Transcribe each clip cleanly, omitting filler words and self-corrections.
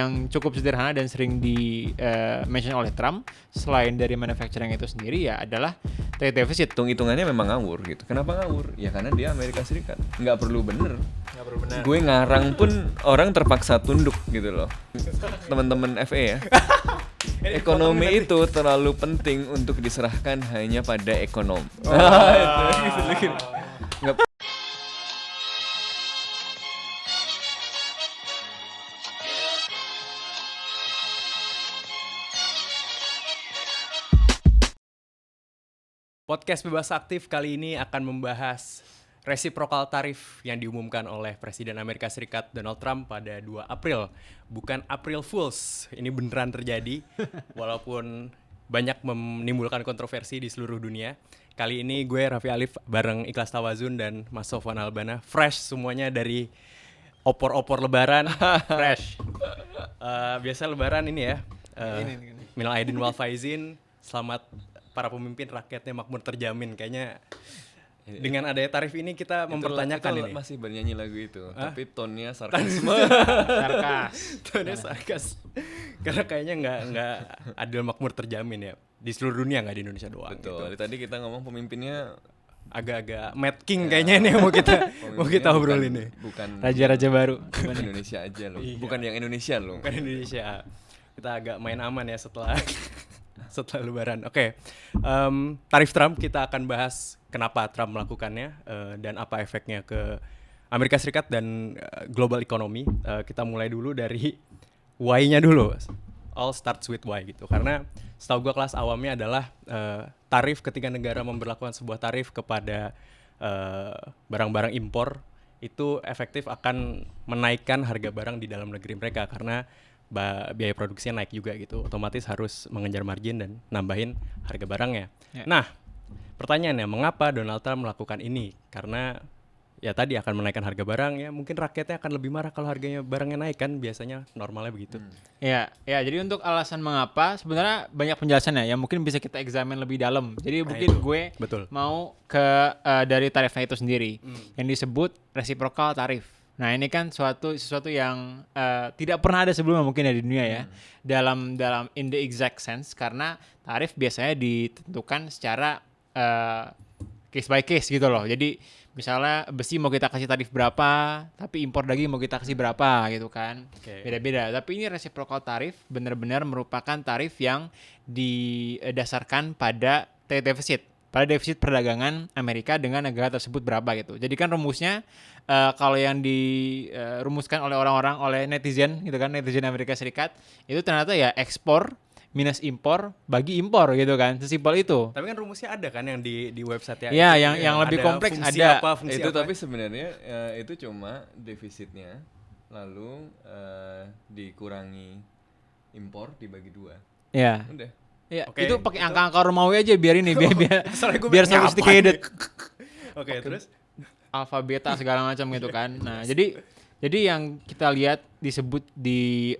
yang cukup sederhana dan sering di mention oleh Trump selain dari manufacturing itu sendiri ya adalah trade deficit. Hitung-hitungannya memang ngawur gitu. Kenapa ngawur? Ya karena dia Amerika Serikat. Nggak perlu bener. Gue ngarang pun orang terpaksa tunduk gitu loh. Teman-teman FE ya. Ekonomi itu terlalu penting untuk diserahkan hanya pada ekonom. Nggak. Podcast Bebas Aktif kali ini akan membahas reciprocal tarif yang diumumkan oleh Presiden Amerika Serikat Donald Trump pada 2 April. Bukan April Fools, ini beneran terjadi walaupun banyak menimbulkan kontroversi di seluruh dunia. Kali ini gue Raffi Alif bareng Ikhlas Tawazun dan Mas Sofwan Albana. Fresh semuanya dari opor-opor lebaran, fresh. Biasa lebaran ini ya, minal aidin wal faizin, selamat para pemimpin rakyatnya makmur terjamin. Kayaknya dengan adanya tarif ini kita mempertanyakan ini. Masih bernyanyi lagu itu, tapi tonnya sarkasme. Tonnya sarkas. Karena kayaknya nggak adil makmur terjamin ya. Di seluruh dunia, nggak di Indonesia doang. Betul. Gitu. Tadi kita ngomong pemimpinnya agak-agak Mad King kayaknya ini yang mau kita obrolin nih. Bukan Raja-raja baru. Bukan Indonesia aja loh. Iya. Bukan yang Indonesia loh. Bukan Indonesia. Kita agak main aman ya setelah lebaran. Oke. Tarif Trump kita akan bahas kenapa Trump melakukannya dan apa efeknya ke Amerika Serikat dan global economy. Kita mulai dulu dari why-nya dulu. All starts with why gitu. Karena setahu gue kelas awamnya adalah tarif ketika negara memberlakukan sebuah tarif kepada barang-barang impor itu efektif akan menaikkan harga barang di dalam negeri mereka karena biaya produksinya naik juga gitu, otomatis harus mengejar margin dan nambahin harga barangnya. Yeah. Nah, pertanyaannya mengapa Donald Trump melakukan ini? Karena ya tadi akan menaikkan harga barang ya, mungkin rakyatnya akan lebih marah kalau harganya barangnya naik kan, biasanya normalnya begitu. Ya, jadi untuk alasan mengapa sebenarnya banyak penjelasannya yang mungkin bisa kita examine lebih dalam. Jadi mungkin gue mau ke dari tarifnya itu sendiri yang disebut reciprocal tarif. Nah ini kan sesuatu yang tidak pernah ada sebelumnya mungkin di dunia ya dalam in the exact sense, karena tarif biasanya ditentukan secara case by case gitu loh. Jadi misalnya besi mau kita kasih tarif berapa, tapi impor daging mau kita kasih berapa gitu kan. Beda-beda. Tapi ini reciprocal tarif benar-benar merupakan tarif yang didasarkan pada trade deficit, pada defisit perdagangan Amerika dengan negara tersebut berapa gitu. Jadi kan rumusnya kalau yang dirumuskan oleh orang-orang, oleh netizen gitu kan, netizen Amerika Serikat, itu ternyata ya ekspor minus impor bagi impor gitu kan, sesimpel itu. Tapi kan rumusnya ada kan yang di website ya. Iya, yang lebih kompleks ada. Fungsi itu apa? Tapi sebenarnya itu cuma defisitnya, lalu dikurangi impor dibagi 2. Iya. Udah. Iya, itu pakai angka-angka Romawi aja biar ini biar sophisticated. Oke, terus alfa beta segala macam gitu kan. Nah, jadi yang kita lihat disebut di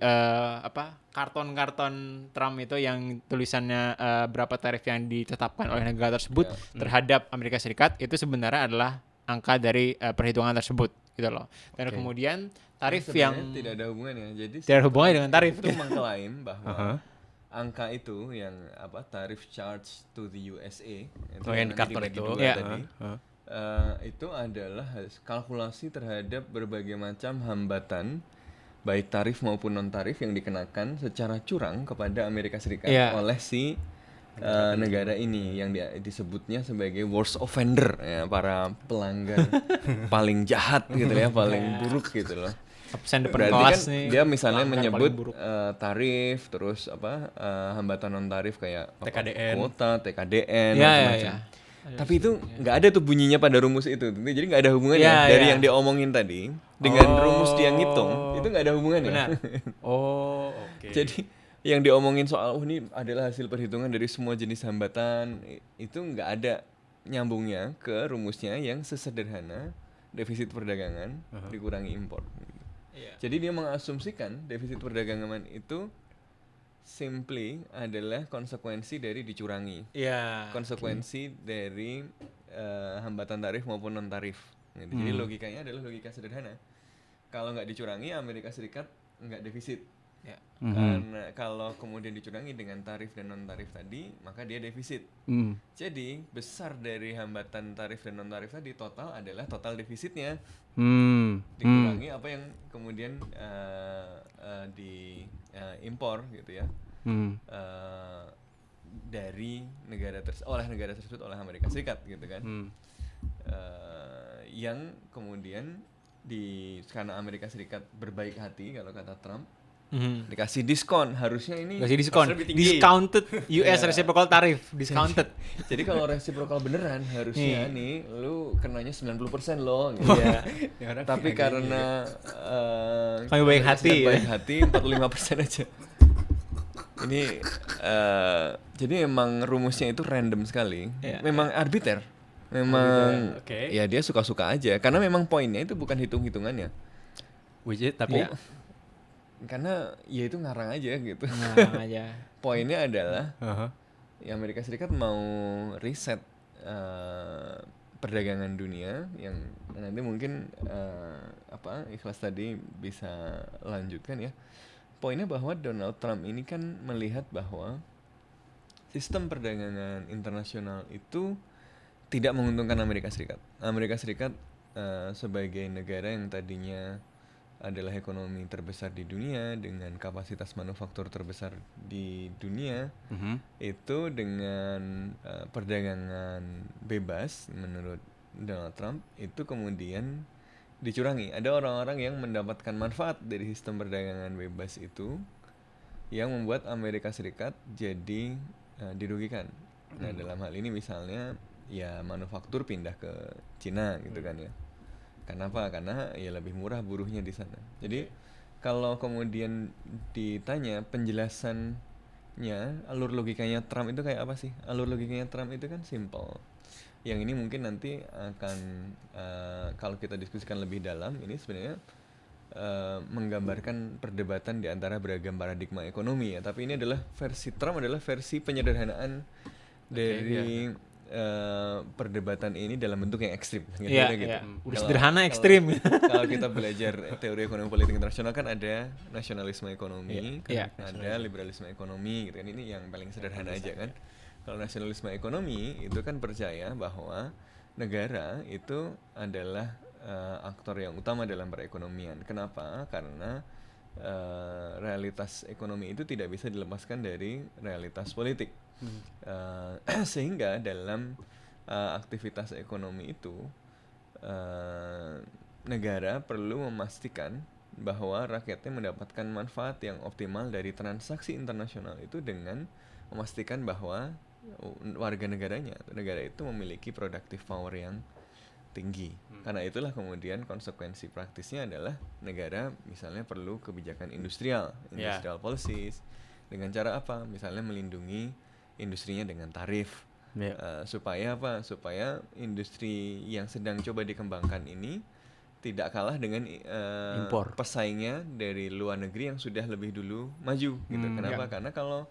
karton-karton Trump itu yang tulisannya berapa tarif yang ditetapkan oleh negara tersebut terhadap Amerika Serikat itu sebenarnya adalah angka dari perhitungan tersebut gitu loh. Dan kemudian tarif yang tidak ada hubungannya. Jadi tidak ada hubungannya dengan tarif. Itu mengklaim bahwa angka itu yang tarif charge to the USA itu yang di karton itu tadi itu adalah kalkulasi terhadap berbagai macam hambatan baik tarif maupun non tarif yang dikenakan secara curang kepada Amerika Serikat oleh si negara ini yang disebutnya sebagai worst offender ya, para pelanggar paling jahat gitu ya, paling buruk gitu loh. Berarti kan dia misalnya menyebut tarif, terus hambatan non tarif kayak TKDN, kuota, TKDN, macam-macam. Tapi itu nggak ada tuh bunyinya pada rumus itu, jadi nggak ada hubungannya dari yang dia omongin tadi dengan rumus dia ngitung itu nggak ada hubungannya. Benar. Oke. Jadi yang diomongin soal ini adalah hasil perhitungan dari semua jenis hambatan itu nggak ada nyambungnya ke rumusnya yang sesederhana defisit perdagangan dikurangi impor. Jadi dia mengasumsikan defisit perdagangan itu simply adalah konsekuensi dari dicurangi. Konsekuensi dari hambatan tarif maupun non tarif. Gitu. Jadi logikanya adalah logika sederhana. Kalau nggak dicurangi, Amerika Serikat nggak defisit. Ya. Karena kalau kemudian dicurangi dengan tarif dan non tarif tadi, maka dia defisit. Jadi besar dari hambatan tarif dan non tarif tadi total adalah total defisitnya. Dikurangi apa yang kemudian diimpor gitu ya. Dari oleh negara tersebut oleh Amerika Serikat gitu kan. Yang kemudian karena Amerika Serikat berbaik hati kalau kata Trump, dikasih diskon, harusnya ini kasih diskon, discounted US reciprocal tariff, discounted. Jadi kalau reciprocal beneran harusnya nih lu kenanya 90% loh gitu. Tapi karena kami baik hati, baik hati 45% aja. Ini jadi memang rumusnya itu random sekali, memang arbiter. Memang ya dia suka-suka aja karena memang poinnya itu bukan hitung-hitungannya. Tapi karena ya itu ngarang aja gitu. Ngarang aja. Poinnya adalah ya Amerika Serikat mau riset perdagangan dunia yang nanti mungkin Ikhlas tadi bisa lanjutkan ya. Poinnya bahwa Donald Trump ini kan melihat bahwa sistem perdagangan internasional itu tidak menguntungkan Amerika Serikat. Amerika Serikat sebagai negara yang tadinya adalah ekonomi terbesar di dunia dengan kapasitas manufaktur terbesar di dunia, itu dengan perdagangan bebas menurut Donald Trump itu kemudian dicurangi. Ada orang-orang yang mendapatkan manfaat dari sistem perdagangan bebas itu yang membuat Amerika Serikat jadi dirugikan. Nah, dalam hal ini misalnya ya manufaktur pindah ke Cina gitu kan ya. Kenapa? Karena ya lebih murah buruhnya di sana. Jadi kalau kemudian ditanya penjelasannya, alur logikanya Trump itu kayak apa sih? Alur logikanya Trump itu kan simple. Yang ini mungkin nanti akan kalau kita diskusikan lebih dalam, ini sebenarnya menggambarkan perdebatan di antara beragam paradigma ekonomi ya. Tapi ini adalah versi Trump, adalah versi penyederhanaan dari perdebatan ini dalam bentuk yang ekstrim. Gitu. Udah sederhana ekstrim. Kalau kita belajar teori ekonomi politik internasional kan ada nasionalisme ekonomi, ada liberalisme ekonomi gitu kan. Ini yang paling sederhana aja kan. Kalau nasionalisme ekonomi itu kan percaya bahwa negara itu adalah aktor yang utama dalam perekonomian. Kenapa? Karena realitas ekonomi itu tidak bisa dilepaskan dari realitas politik. Sehingga dalam aktivitas ekonomi itu negara perlu memastikan bahwa rakyatnya mendapatkan manfaat yang optimal dari transaksi internasional itu dengan memastikan bahwa warga negaranya, negara itu memiliki productive power yang tinggi. Karena itulah kemudian konsekuensi praktisnya adalah negara misalnya perlu kebijakan industrial policies. Dengan cara apa? Misalnya melindungi industrinya dengan tarif. Supaya apa? Supaya industri yang sedang coba dikembangkan ini tidak kalah dengan pesaingnya dari luar negeri yang sudah lebih dulu maju gitu. Kenapa? Karena kalau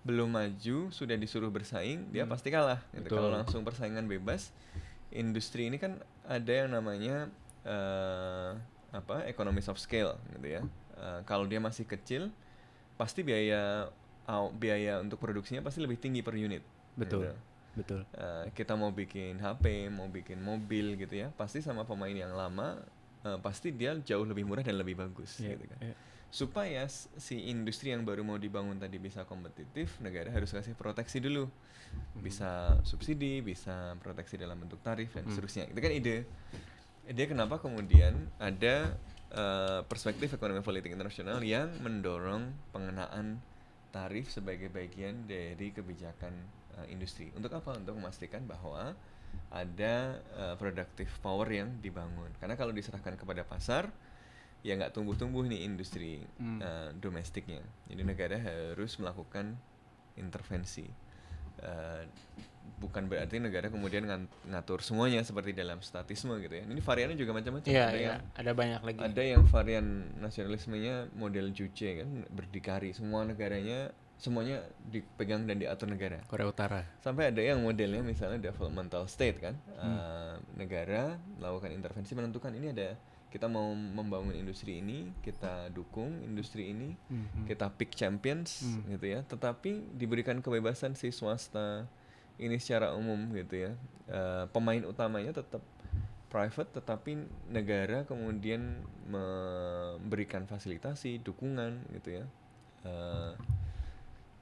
belum maju sudah disuruh bersaing, dia pasti kalah gitu. Kalau langsung persaingan bebas, industri ini kan ada yang namanya economies of scale gitu ya. Kalau dia masih kecil, pasti biaya untuk produksinya pasti lebih tinggi per unit. Betul. Gitu. Betul. Kita mau bikin HP, mau bikin mobil gitu ya, pasti sama pemain yang lama pasti dia jauh lebih murah dan lebih bagus gitu kan. Supaya si industri yang baru mau dibangun tadi bisa kompetitif, negara harus kasih proteksi dulu. Bisa subsidi, bisa proteksi dalam bentuk tarif dan seterusnya. Itu kan ide kenapa kemudian ada perspektif ekonomi politik internasional yang mendorong pengenaan tarif sebagai bagian dari kebijakan industri. Untuk apa? Untuk memastikan bahwa ada productive power yang dibangun. Karena kalau diserahkan kepada pasar, ya nggak tumbuh-tumbuh nih industri domestiknya. Jadi negara harus melakukan intervensi. Bukan berarti negara kemudian ngatur semuanya seperti dalam statisme gitu ya. Ini variannya juga macam-macam. Ada banyak lagi. Ada yang varian nasionalismenya model Juche kan, berdikari, semua negaranya semuanya dipegang dan diatur negara. Korea Utara. Sampai ada yang modelnya misalnya developmental state kan, negara melakukan intervensi menentukan ini ada kita mau membangun industri ini, kita dukung industri ini, kita pick champions gitu ya. Tetapi diberikan kebebasan si swasta ini secara umum gitu ya. Pemain utamanya tetap private, tetapi negara kemudian memberikan fasilitasi, dukungan gitu ya.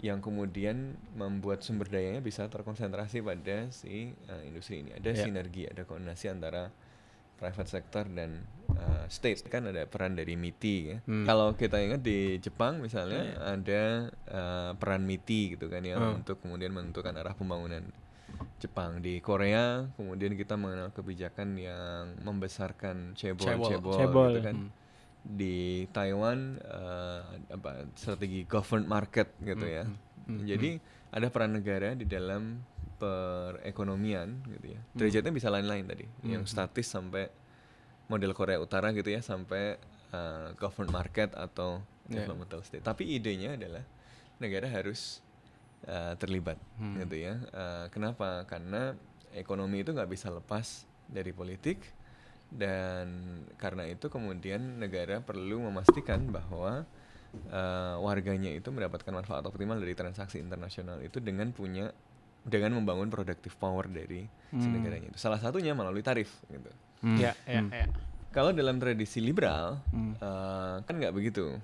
Yang kemudian membuat sumber dayanya bisa terkonsentrasi pada si industri ini. Ada sinergi, ada koordinasi antara private sector dan state. Kan ada peran dari MITI ya. Kalau kita ingat di Jepang misalnya ada peran MITI gitu kan ya, untuk kemudian menentukan arah pembangunan Jepang. Di Korea kemudian kita mengenal kebijakan yang membesarkan cebol gitu kan. Di Taiwan strategi governed market gitu ya. Jadi ada peran negara di dalam perekonomian gitu ya. Derajatnya bisa lain-lain tadi. Yang statis sampai model Korea Utara gitu ya, sampai government market atau developmental state. Tapi idenya adalah negara harus terlibat gitu ya. Kenapa? Karena ekonomi itu nggak bisa lepas dari politik, dan karena itu kemudian negara perlu memastikan bahwa warganya itu mendapatkan manfaat optimal dari transaksi internasional itu dengan membangun productive power dari si negaranya itu. Salah satunya melalui tarif gitu. Kalau dalam tradisi liberal kan nggak begitu.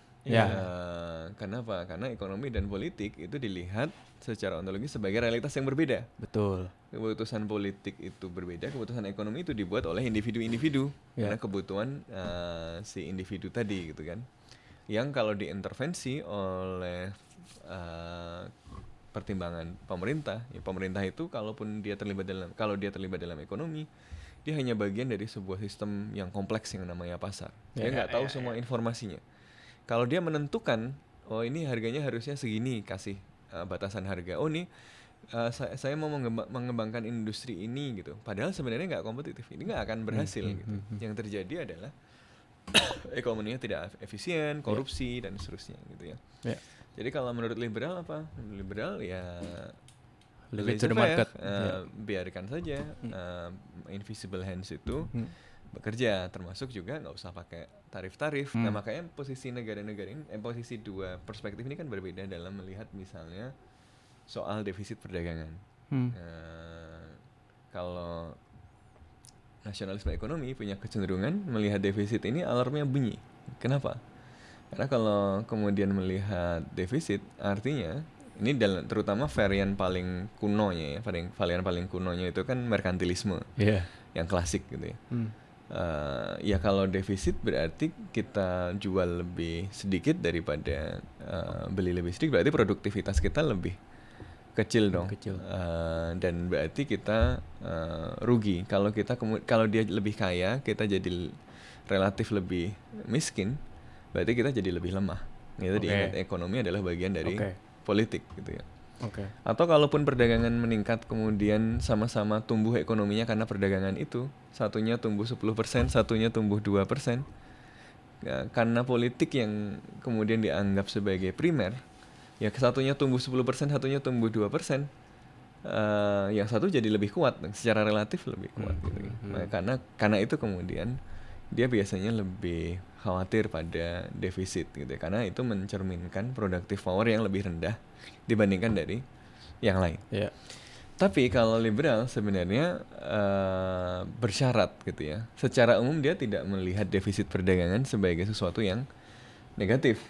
Kenapa? Karena ekonomi dan politik itu dilihat secara ontologis sebagai realitas yang berbeda. Betul. Keputusan politik itu berbeda, keputusan ekonomi itu dibuat oleh individu-individu karena kebutuhan si individu tadi gitu kan. Yang kalau diintervensi oleh pertimbangan pemerintah, ya pemerintah itu kalau dia terlibat dalam ekonomi, dia hanya bagian dari sebuah sistem yang kompleks yang namanya pasar. Dia nggak tahu semua informasinya. Kalau dia menentukan, oh ini harganya harusnya segini, kasih batasan harga. Oh ini saya mau mengembangkan industri ini gitu. Padahal sebenarnya nggak kompetitif, ini nggak akan berhasil gitu. Yang terjadi adalah ekonominya tidak efisien, korupsi dan seterusnya gitu ya. Jadi kalau menurut liberal apa? Liberal ya lebih to the market. Biarkan saja invisible hands itu bekerja, termasuk juga nggak usah pakai tarif-tarif. Nah makanya posisi negara-negara ini, posisi dua perspektif ini kan berbeda dalam melihat misalnya soal defisit perdagangan. Kalau nasionalisme ekonomi punya kecenderungan melihat defisit ini alarmnya bunyi. Kenapa? Karena kalau kemudian melihat defisit, artinya ini terutama varian paling kunonya ya, varian paling kunonya itu kan merkantilisme, yang klasik gitu ya. Ya kalau defisit berarti kita jual lebih sedikit daripada beli lebih sedikit, berarti produktivitas kita lebih kecil dong. Dan berarti kita rugi. Kalau dia lebih kaya, kita jadi relatif lebih miskin, berarti kita jadi lebih lemah. Itu diingat ekonomi adalah bagian dari politik gitu ya. Atau kalaupun perdagangan meningkat kemudian sama-sama tumbuh ekonominya karena perdagangan itu, satunya tumbuh 10%, satunya tumbuh 2%. Ya, karena politik yang kemudian dianggap sebagai primer, ya satunya tumbuh 10%, satunya tumbuh 2%, yang satu jadi lebih kuat, secara relatif lebih kuat gitu. Karena itu kemudian dia biasanya lebih khawatir pada defisit gitu, karena itu mencerminkan productive power yang lebih rendah dibandingkan dari yang lain. Tapi kalau liberal sebenarnya bersyarat gitu ya. Secara umum dia tidak melihat defisit perdagangan sebagai sesuatu yang negatif.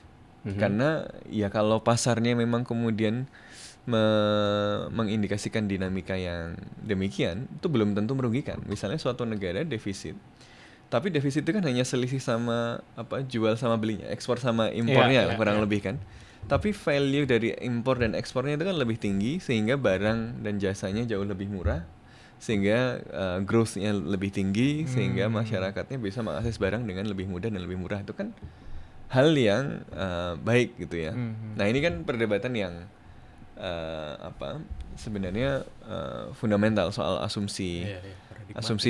Karena ya kalau pasarnya memang kemudian mengindikasikan dinamika yang demikian, itu belum tentu merugikan. Misalnya suatu negara defisit, tapi defisit itu kan hanya selisih sama jual sama belinya, ekspor sama impornya kurang lebih kan. Tapi value dari impor dan ekspornya itu kan lebih tinggi, sehingga barang dan jasanya jauh lebih murah, sehingga growth-nya lebih tinggi, sehingga masyarakatnya bisa mengakses barang dengan lebih mudah dan lebih murah. Itu kan hal yang baik gitu ya. Nah ini kan perdebatan yang sebenarnya fundamental soal asumsi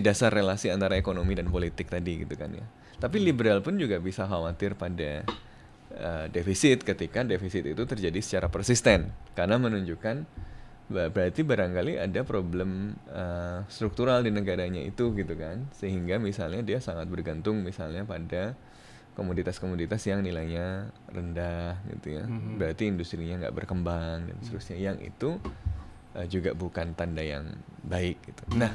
dasar relasi antara ekonomi dan politik tadi gitu kan ya. Tapi liberal pun juga bisa khawatir pada defisit ketika defisit itu terjadi secara persisten, karena menunjukkan berarti barangkali ada problem struktural di negaranya itu gitu kan, sehingga misalnya dia sangat bergantung misalnya pada komoditas-komoditas yang nilainya rendah gitu ya. Berarti industrinya nggak berkembang dan seterusnya, yang itu juga bukan tanda yang baik gitu. Nah,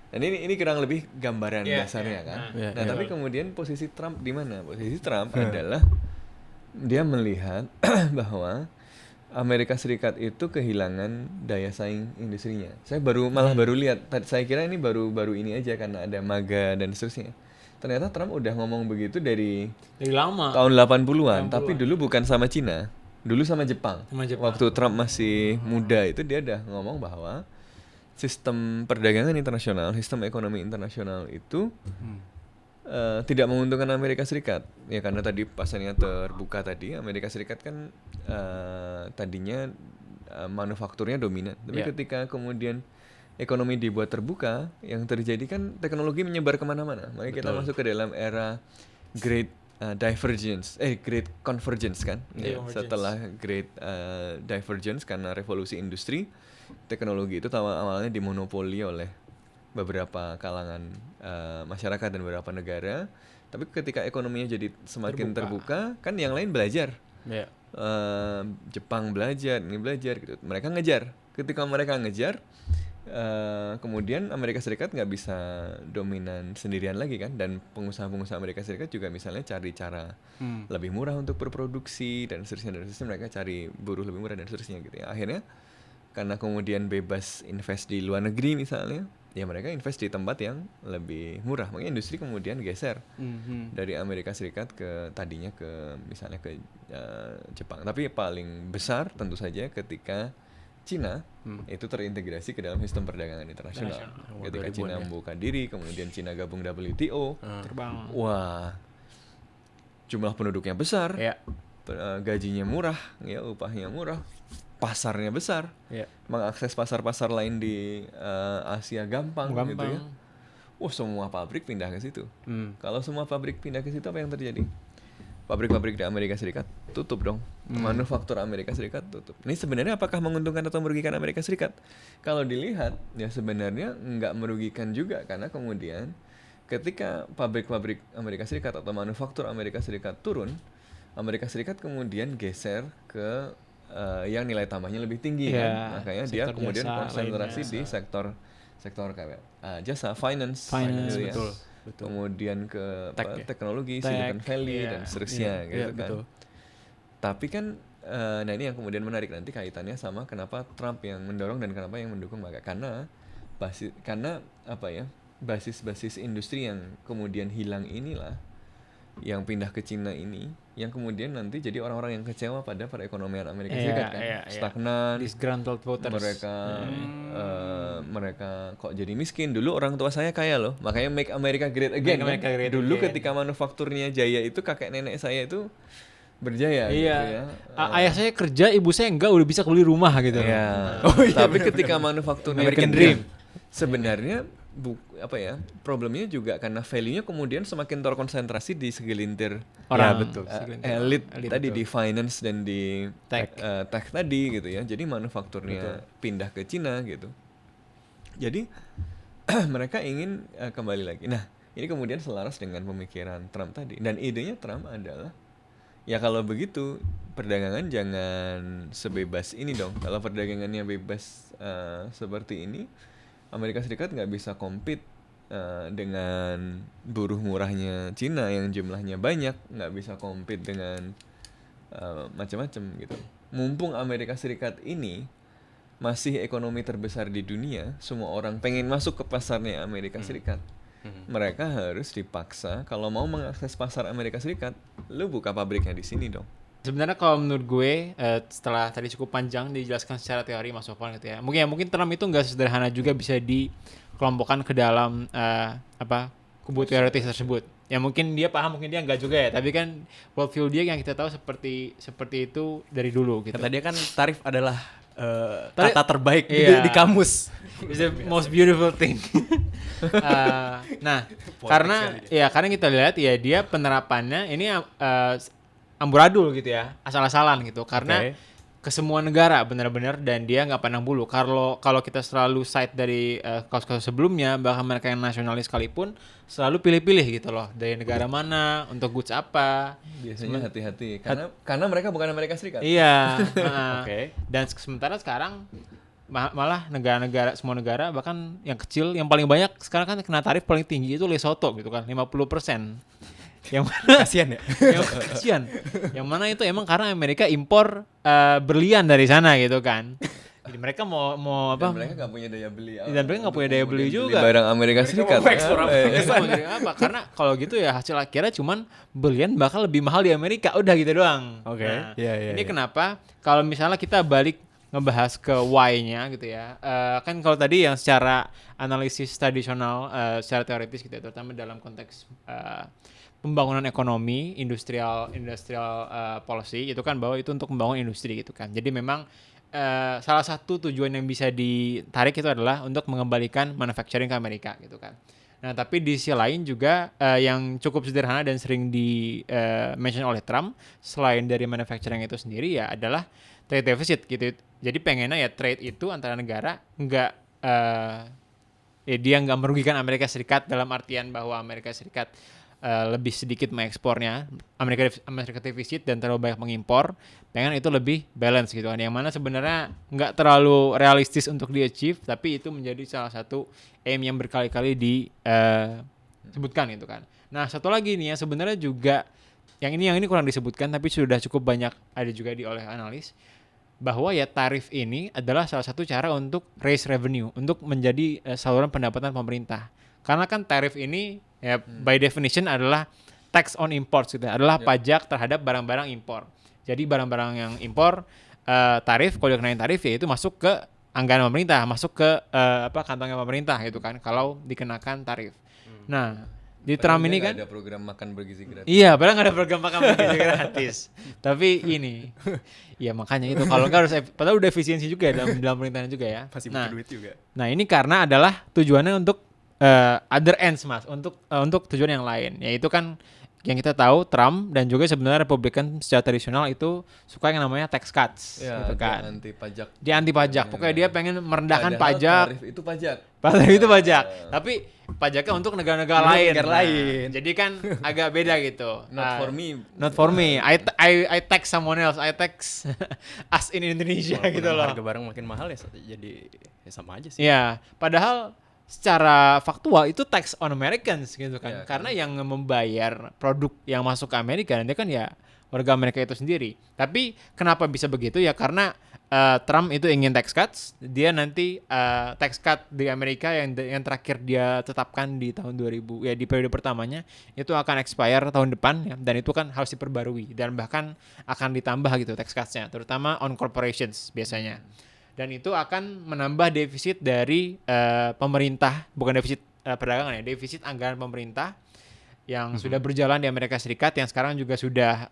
dan ini kurang lebih gambaran dasarnya kan. Nah, tapi kemudian posisi Trump di mana? Posisi Trump adalah dia melihat bahwa Amerika Serikat itu kehilangan daya saing industrinya. Saya baru lihat, saya kira ini baru ini aja karena ada MAGA dan seterusnya. Ternyata Trump udah ngomong begitu dari lama. Tahun 80-an, tapi dulu bukan sama Cina, dulu sama Jepang. Waktu Trump masih muda itu dia udah ngomong bahwa sistem perdagangan internasional, sistem ekonomi internasional itu tidak menguntungkan Amerika Serikat. Ya karena tadi pasarnya terbuka tadi, Amerika Serikat kan tadinya manufakturnya dominan. Tapi ketika kemudian ekonomi dibuat terbuka, yang terjadi kan teknologi menyebar kemana-mana. Makanya kita masuk ke dalam era Great Great Convergence kan. Ya, setelah Great Divergence karena revolusi industri, teknologi itu awalnya dimonopoli oleh beberapa kalangan masyarakat dan beberapa negara, tapi ketika ekonominya jadi semakin terbuka kan yang lain belajar. Jepang belajar, ini belajar gitu. Mereka ngejar. Ketika mereka ngejar, kemudian Amerika Serikat nggak bisa dominan sendirian lagi kan, dan pengusaha-pengusaha Amerika Serikat juga misalnya cari cara lebih murah untuk berproduksi dan seterusnya, mereka cari buruh lebih murah dan seterusnya gitu ya. Akhirnya karena kemudian bebas invest di luar negeri misalnya, ya mereka invest di tempat yang lebih murah. Makanya industri kemudian geser dari Amerika Serikat ke tadinya ke misalnya ke Jepang. Tapi paling besar tentu saja ketika Cina itu terintegrasi ke dalam sistem perdagangan internasional. Ketika Cina membuka diri, kemudian Cina gabung WTO, terbang. Wah, jumlah penduduknya besar, gajinya murah, ya upahnya murah, pasarnya besar, mengakses pasar-pasar lain di Asia gampang gitu ya. Wah, semua pabrik pindah ke situ. Kalau semua pabrik pindah ke situ, apa yang terjadi? Pabrik-pabrik di Amerika Serikat tutup dong. Manufaktur Amerika Serikat tutup. Ini sebenarnya apakah menguntungkan atau merugikan Amerika Serikat? Kalau dilihat, ya sebenarnya nggak merugikan juga, karena kemudian ketika pabrik-pabrik Amerika Serikat atau manufaktur Amerika Serikat turun, Amerika Serikat kemudian geser ke yang nilai tambahnya lebih tinggi kan. Makanya dia kemudian konsentrasi di sektor kayak jasa, finance gitu ya. Betul. Kemudian ke teknologi, Silicon Valley dan seterusnya gitu kan. Betul. Tapi kan nah ini yang kemudian menarik nanti kaitannya sama kenapa Trump yang mendorong dan kenapa yang mendukung MAGA. Karena apa ya, basis-basis industri yang kemudian hilang inilah yang pindah ke Cina ini, yang kemudian nanti jadi orang-orang yang kecewa pada perekonomian Amerika Serikat kan, stagnan, disgruntled voters. Mereka kok jadi miskin. Dulu orang tua saya kaya loh, makanya Make America Great Again. Dulu ketika manufakturnya jaya itu, kakek nenek saya itu berjaya gitu ya. Ayah saya kerja, ibu saya enggak, udah bisa beli rumah gitu. Tapi ketika manufakturnya American Dream sebenarnya problemnya juga karena value-nya kemudian semakin terkonsentrasi di segelintir orang, elit tadi, di finance dan di tech tadi gitu ya. Jadi manufakturnya pindah ke Cina gitu. Jadi mereka ingin kembali lagi. Nah, ini kemudian selaras dengan pemikiran Trump tadi. Dan idenya Trump adalah, ya kalau begitu perdagangan jangan sebebas ini dong. Kalau perdagangannya bebas seperti ini, Amerika Serikat nggak bisa compete dengan buruh murahnya Cina yang jumlahnya banyak, nggak bisa compete dengan macam-macam gitu. Mumpung Amerika Serikat ini masih ekonomi terbesar di dunia, semua orang pengen masuk ke pasarnya Amerika Serikat. Mereka harus dipaksa, kalau mau mengakses pasar Amerika Serikat, lu buka pabriknya di sini dong. Sebenarnya kalau menurut gue, setelah tadi cukup panjang dijelaskan secara teori Mas Sofwan gitu ya, mungkin Trump itu nggak sederhana juga bisa dikelompokkan ke dalam kubu teoritis tersebut. Ya mungkin dia paham, mungkin dia nggak juga ya, tapi kan worldview dia yang kita tahu seperti itu dari dulu gitu. Kata dia kan tarif adalah kata terbaik di kamus. It's the most beautiful thing. Karena kita lihat ya dia penerapannya ini amburadul gitu ya, asal-asalan gitu, karena ke semua negara benar-benar, dan dia nggak pandang bulu. Kalau kita selalu cite dari kasus-kasus sebelumnya, bahkan mereka yang nasionalis sekalipun selalu pilih-pilih gitu loh, dari negara mana, untuk goods apa. Biasanya hati-hati karena mereka bukan Amerika Serikat. Iya. Oke. Dan sementara sekarang malah semua negara bahkan yang kecil yang paling banyak sekarang kan kena tarif paling tinggi itu Lesotho gitu kan, 50%. Yang mana kasihan ya. Kasihan. Yang mana itu emang karena Amerika impor berlian dari sana gitu kan. Jadi mereka mau apa? Dan mereka nggak punya daya beli. Dan mereka nggak punya daya beli juga. Barang Amerika Serikat. Apa? Karena kalau gitu ya hasil akhirnya cuman berlian bakal lebih mahal di Amerika. Udah gitu doang. Oke. Nah, ini kenapa? Kalau misalnya kita balik ngebahas ke why-nya gitu ya. Kan kalau tadi yang secara analisis tradisional, secara teoritis gitu ya, terutama dalam konteks pembangunan ekonomi, industrial policy itu kan bahwa itu untuk membangun industri gitu kan. Jadi memang salah satu tujuan yang bisa ditarik itu adalah untuk mengembalikan manufacturing ke Amerika gitu kan. Nah, tapi di sisi lain juga yang cukup sederhana dan sering di mention oleh Trump selain dari manufacturing itu sendiri ya adalah trade deficit gitu. Jadi pengennya ya trade itu antara negara dia nggak merugikan Amerika Serikat dalam artian bahwa Amerika Serikat lebih sedikit mengekspornya, Amerika defisit dan terlalu banyak mengimpor, pengen itu lebih balance gitu kan, yang mana sebenarnya nggak terlalu realistis untuk di-achieve, tapi itu menjadi salah satu aim yang berkali-kali disebutkan gitu kan. Nah, satu lagi nih ya sebenarnya juga yang ini kurang disebutkan tapi sudah cukup banyak ada juga oleh analis, bahwa ya tarif ini adalah salah satu cara untuk raise revenue, untuk menjadi saluran pendapatan pemerintah. Karena kan tarif ini ya by definition adalah tax on imports gitu, adalah pajak terhadap barang-barang impor. Jadi barang-barang yang impor tarif, kalau dikenain tarif ya itu masuk ke anggaran pemerintah, masuk ke kantongnya pemerintah gitu kan kalau dikenakan tarif. Nah, di Trump ini kan ada program makan bergizi gratis. Iya, padahal nggak ada program makan bergizi gratis. Tapi ini, ya makanya itu kalau nggak harus, padahal udah efisiensi juga ya dalam pemerintahan juga ya. Masih butuh duit juga. Nah ini karena adalah tujuannya untuk other ends mas, untuk tujuan yang lain, yaitu kan yang kita tahu Trump dan juga sebenarnya Republikan secara tradisional itu suka yang namanya tax cuts ya, gitu kan. Dia anti pajak. Pokoknya dia pengen merendahkan pajak. Tarif itu pajak. Tarif itu pajak. Tapi pajaknya untuk negara-negara lain. Jadi kan agak beda gitu. Not for me. Not for me. I tax someone else. I tax us in Indonesia gitu loh. Harga barang makin mahal ya jadi ya sama aja sih. Iya, padahal secara faktual itu tax on Americans gitu kan. Karena yang membayar produk yang masuk ke Amerika nanti kan ya warga Amerika itu sendiri. Tapi kenapa bisa begitu ya? Karena Trump itu ingin tax cuts. Dia nanti tax cut di Amerika yang terakhir dia tetapkan di tahun 2000 ya, di periode pertamanya itu akan expire tahun depan ya, dan itu kan harus diperbarui dan bahkan akan ditambah gitu tax cuts-nya, terutama on corporations biasanya. Dan itu akan menambah defisit dari pemerintah, bukan defisit perdagangan ya, defisit anggaran pemerintah yang sudah berjalan di Amerika Serikat, yang sekarang juga sudah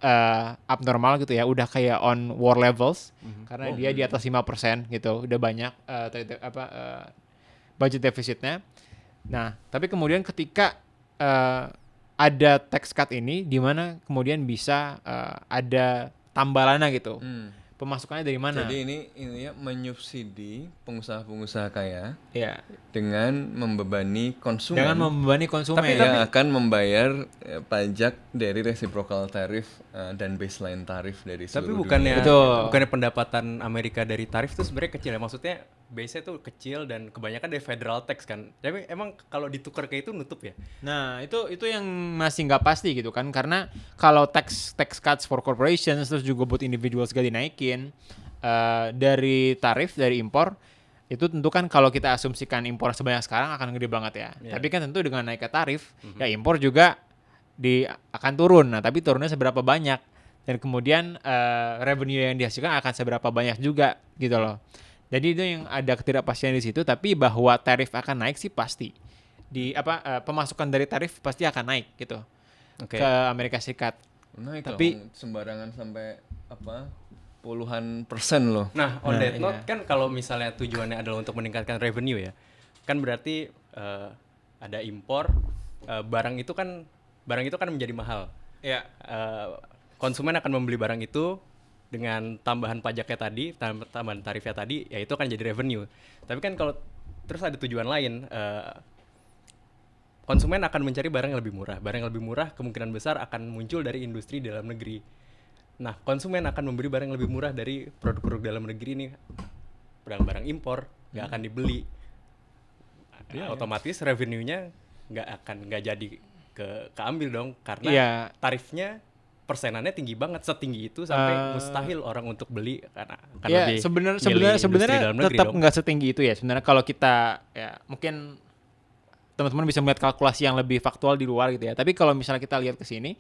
abnormal gitu ya, udah kayak on war levels, karena dia di atas 5% gitu, udah banyak budget defisitnya. Nah, tapi kemudian ketika ada tax cut ini, di mana kemudian bisa ada tambalannya gitu. Pemasukannya dari mana? Jadi ini ya menyubsidi pengusaha-pengusaha kaya dengan membebani konsumen. Tapi yang akan membayar pajak dari reciprocal tarif dan baseline tarif dari seluruh dunia. Tapi bukannya pendapatan Amerika dari tarif itu sebenarnya kecil ya? Maksudnya base-nya tuh kecil dan kebanyakan dari federal tax kan. Tapi emang kalau ditukar kayak itu nutup ya? Nah, itu yang masih nggak pasti gitu kan. Karena kalau tax cuts for corporations terus juga buat individual juga dinaikin dari tarif dari impor, itu tentu kan kalau kita asumsikan impor sebanyak sekarang akan gede banget ya. Tapi kan tentu dengan naiknya tarif ya impor juga akan turun. Nah, tapi turunnya seberapa banyak, dan kemudian revenue yang dihasilkan akan seberapa banyak juga gitu loh. Jadi itu yang ada ketidakpastian di situ. Tapi bahwa tarif akan naik sih pasti. Pemasukan dari tarif pasti akan naik gitu ke Amerika Serikat. Naik tapi sembarangan sampai puluhan persen loh. Nah, on that note kan kalau misalnya tujuannya adalah untuk meningkatkan revenue ya, kan berarti ada impor, barang itu kan menjadi mahal. Ya. Konsumen akan membeli barang itu dengan tambahan pajaknya tadi, tambahan tarifnya tadi, ya itu akan jadi revenue. Tapi kan kalau terus ada tujuan lain, konsumen akan mencari barang yang lebih murah. Barang yang lebih murah kemungkinan besar akan muncul dari industri dalam negeri. Nah, konsumen akan membeli barang yang lebih murah dari produk-produk dalam negeri ini. Barang-barang impor nggak akan dibeli. Otomatis revenue-nya nggak jadi keambil dong, karena tarifnya persenannya tinggi banget, setinggi itu sampai mustahil orang untuk beli karena lebih sebenarnya tetap nggak setinggi itu ya sebenarnya. Kalau kita ya mungkin teman-teman bisa melihat kalkulasi yang lebih faktual di luar gitu ya, tapi kalau misalnya kita lihat ke sini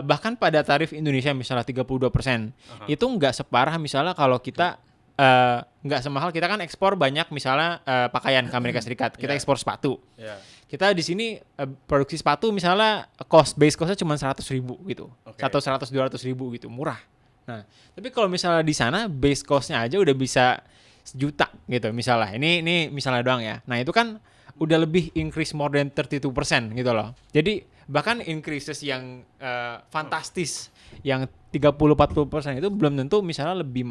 bahkan pada tarif Indonesia misalnya 32%, itu nggak separah misalnya kalau kita nggak semahal kita kan ekspor banyak misalnya pakaian ke Amerika Serikat, kita ekspor sepatu. Kita di sini produksi sepatu misalnya base costnya cuma 100.000 gitu, 100-200 ribu gitu, murah. Nah, tapi kalau misalnya di sana base costnya aja udah bisa 1 juta gitu misalnya. Ini misalnya doang ya. Nah itu kan udah lebih increase more than 32% gitu loh. Jadi bahkan increases yang fantastis yang 30-40% itu belum tentu misalnya lebih